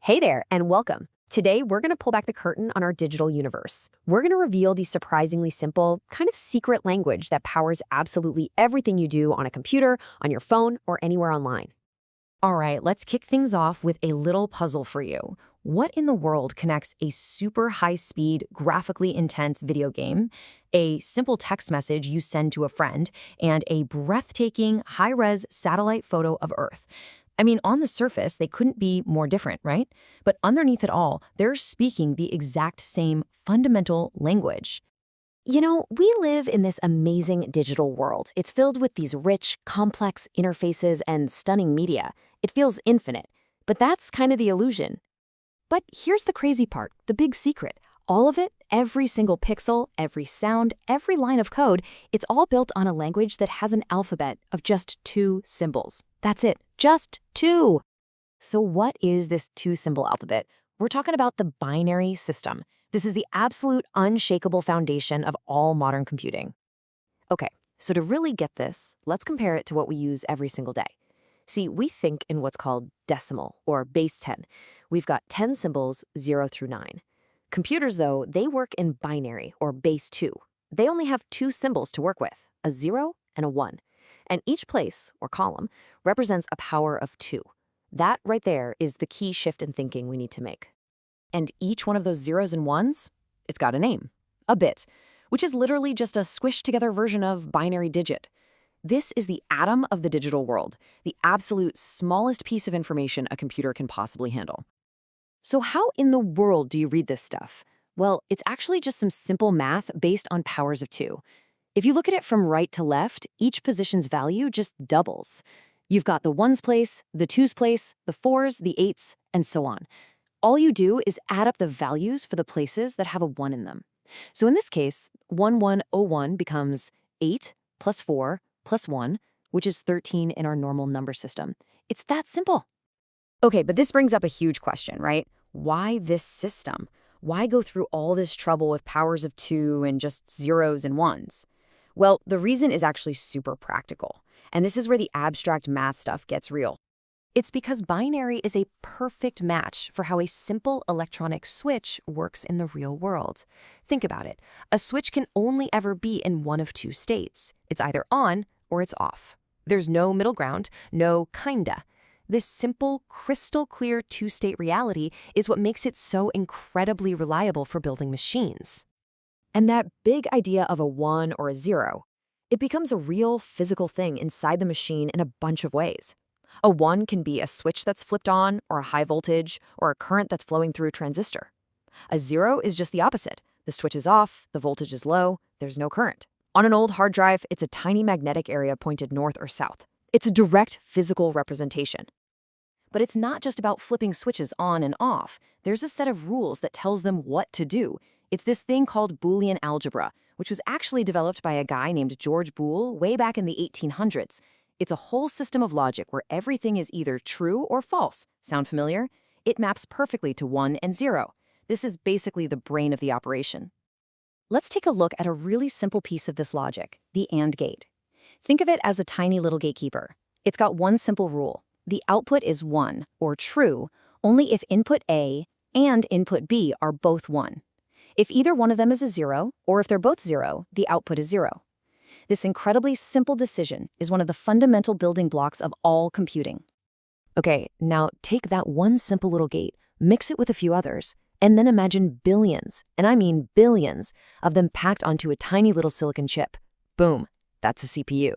Hey there, and welcome. Today, we're going to pull back the curtain on our digital universe. We're going to reveal the surprisingly simple, kind of secret language that powers absolutely everything you do on a computer, on your phone, or anywhere online. All right, let's kick things off with a little puzzle for you. What in the world connects a super high-speed, graphically intense video game, a simple text message you send to a friend, and a breathtaking, high-res satellite photo of Earth? I mean, on the surface, they couldn't be more different, right? But underneath it all, they're speaking the exact same fundamental language. You know, we live in this amazing digital world. It's filled with these rich, complex interfaces and stunning media. It feels infinite. But that's kind of the illusion. But here's the crazy part, the big secret. All of it, every single pixel, every sound, every line of code, it's all built on a language that has an alphabet of just 2 symbols. That's it, just 2. So what is this 2-symbol alphabet? We're talking about the binary system. This is the absolute unshakable foundation of all modern computing. Okay, so to really get this, let's compare it to what we use every single day. See, we think in what's called decimal, or base 10. We've got 10 symbols, 0 through 9. Computers, though, they work in binary, or base 2. They only have 2 symbols to work with, a 0 and a 1. And each place, or column, represents a power of 2. That right there is the key shift in thinking we need to make. And each one of those zeros and ones, it's got a name, a bit, which is literally just a squished-together version of binary digit. This is the atom of the digital world, the absolute smallest piece of information a computer can possibly handle. So how in the world do you read this stuff? Well, it's actually just some simple math based on powers of 2. If you look at it from right to left, each position's value just doubles. You've got the 1's place, the 2's place, the 4's, the 8's, and so on. All you do is add up the values for the places that have a 1 in them. So in this case, 1101 becomes 8 plus 4 plus 1, which is 13 in our normal number system. It's that simple. Okay, but this brings up a huge question, right? Why this system? Why go through all this trouble with powers of 2 and just zeros and ones? Well, the reason is actually super practical. And this is where the abstract math stuff gets real. It's because binary is a perfect match for how a simple electronic switch works in the real world. Think about it. A switch can only ever be in one of 2 states. It's either on or it's off. There's no middle ground, no kinda. This simple, crystal clear 2-state reality is what makes it so incredibly reliable for building machines. And that big idea of a 1 or a 0, it becomes a real physical thing inside the machine in a bunch of ways. A 1 can be a switch that's flipped on, or a high voltage, or a current that's flowing through a transistor. A 0 is just the opposite. The switch is off, the voltage is low, there's no current. On an old hard drive, it's a tiny magnetic area pointed north or south. It's a direct physical representation. But it's not just about flipping switches on and off. There's a set of rules that tells them what to do. It's this thing called Boolean algebra, which was actually developed by a guy named George Boole way back in the 1800s. It's a whole system of logic where everything is either true or false. Sound familiar? It maps perfectly to 1 and 0. This is basically the brain of the operation. Let's take a look at a really simple piece of this logic, the AND gate. Think of it as a tiny little gatekeeper. It's got one simple rule. The output is 1, or true, only if input A and input B are both 1. If either one of them is a 0, or if they're both 0, the output is 0. This incredibly simple decision is one of the fundamental building blocks of all computing. Okay, now take that one simple little gate, mix it with a few others, and then imagine billions, and I mean billions, of them packed onto a tiny little silicon chip. Boom, that's a CPU.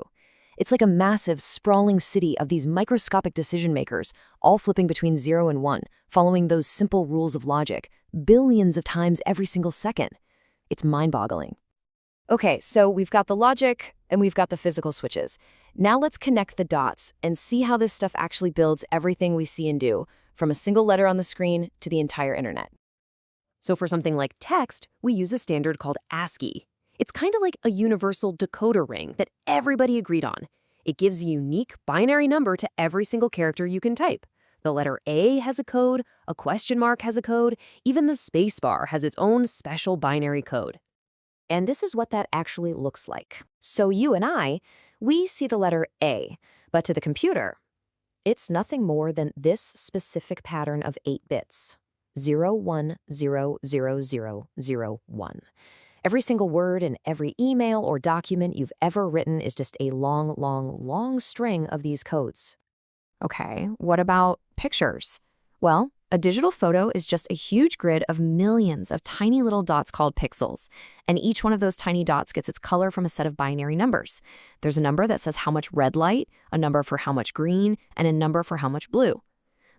It's like a massive, sprawling city of these microscopic decision makers, all flipping between 0 and 1, following those simple rules of logic, billions of times every single second. It's mind-boggling. Okay, so we've got the logic, and we've got the physical switches. Now let's connect the dots and see how this stuff actually builds everything we see and do, from a single letter on the screen to the entire internet. So for something like text, we use a standard called ASCII. It's kind of like a universal decoder ring that everybody agreed on. It gives a unique binary number to every single character you can type. The letter A has a code, a question mark has a code, even the space bar has its own special binary code. And this is what that actually looks like. So you and I, we see the letter A, but to the computer, It's nothing more than this specific pattern of 8 bits. 01000001. Every single word in every email or document you've ever written is just a long, long, long string of these codes. Okay, what about pictures? Well, a digital photo is just a huge grid of millions of tiny little dots called pixels, and each one of those tiny dots gets its color from a set of binary numbers. There's a number that says how much red light, a number for how much green, and a number for how much blue.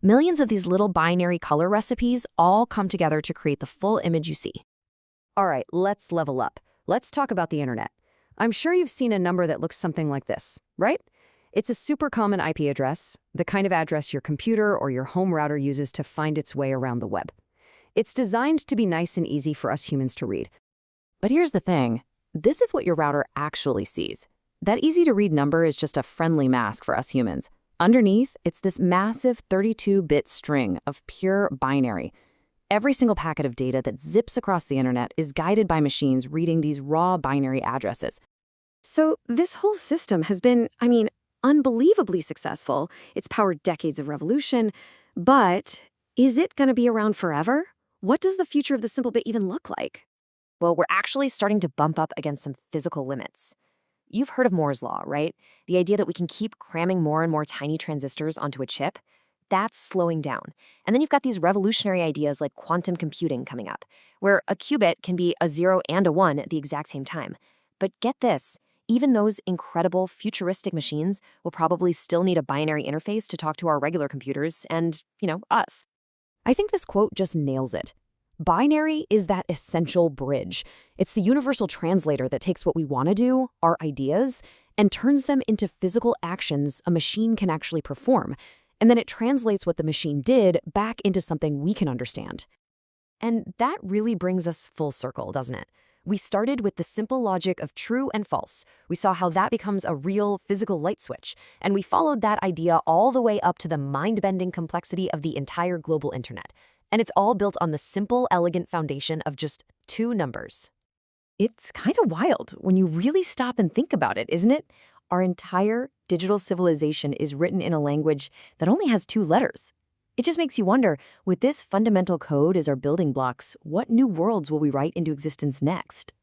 Millions of these little binary color recipes all come together to create the full image you see. All right, let's level up. Let's talk about the internet. I'm sure you've seen a number that looks something like this, right? It's a super common IP address, the kind of address your computer or your home router uses to find its way around the web. It's designed to be nice and easy for us humans to read. But here's the thing. This is what your router actually sees. That easy-to-read number is just a friendly mask for us humans. Underneath, it's this massive 32-bit string of pure binary. Every single packet of data that zips across the internet is guided by machines reading these raw binary addresses. So this whole system has been, unbelievably successful. It's powered decades of revolution. But is it going to be around forever? What does the future of the simple bit even look like? Well, we're actually starting to bump up against some physical limits. You've heard of Moore's Law, right? The idea that we can keep cramming more and more tiny transistors onto a chip. That's slowing down. And then you've got these revolutionary ideas like quantum computing coming up, where a qubit can be a 0 and a 1 at the exact same time. But get this, even those incredible futuristic machines will probably still need a binary interface to talk to our regular computers and, us. I think this quote just nails it. Binary is that essential bridge. It's the universal translator that takes what we want to do, our ideas, and turns them into physical actions a machine can actually perform. And then it translates what the machine did back into something we can understand. And that really brings us full circle, doesn't it? We started with the simple logic of true and false. We saw how that becomes a real physical light switch. And we followed that idea all the way up to the mind-bending complexity of the entire global internet. And it's all built on the simple, elegant foundation of just 2 numbers. It's kind of wild when you really stop and think about it, isn't it? Our entire digital civilization is written in a language that only has 2 letters. It just makes you wonder, with this fundamental code as our building blocks, what new worlds will we write into existence next?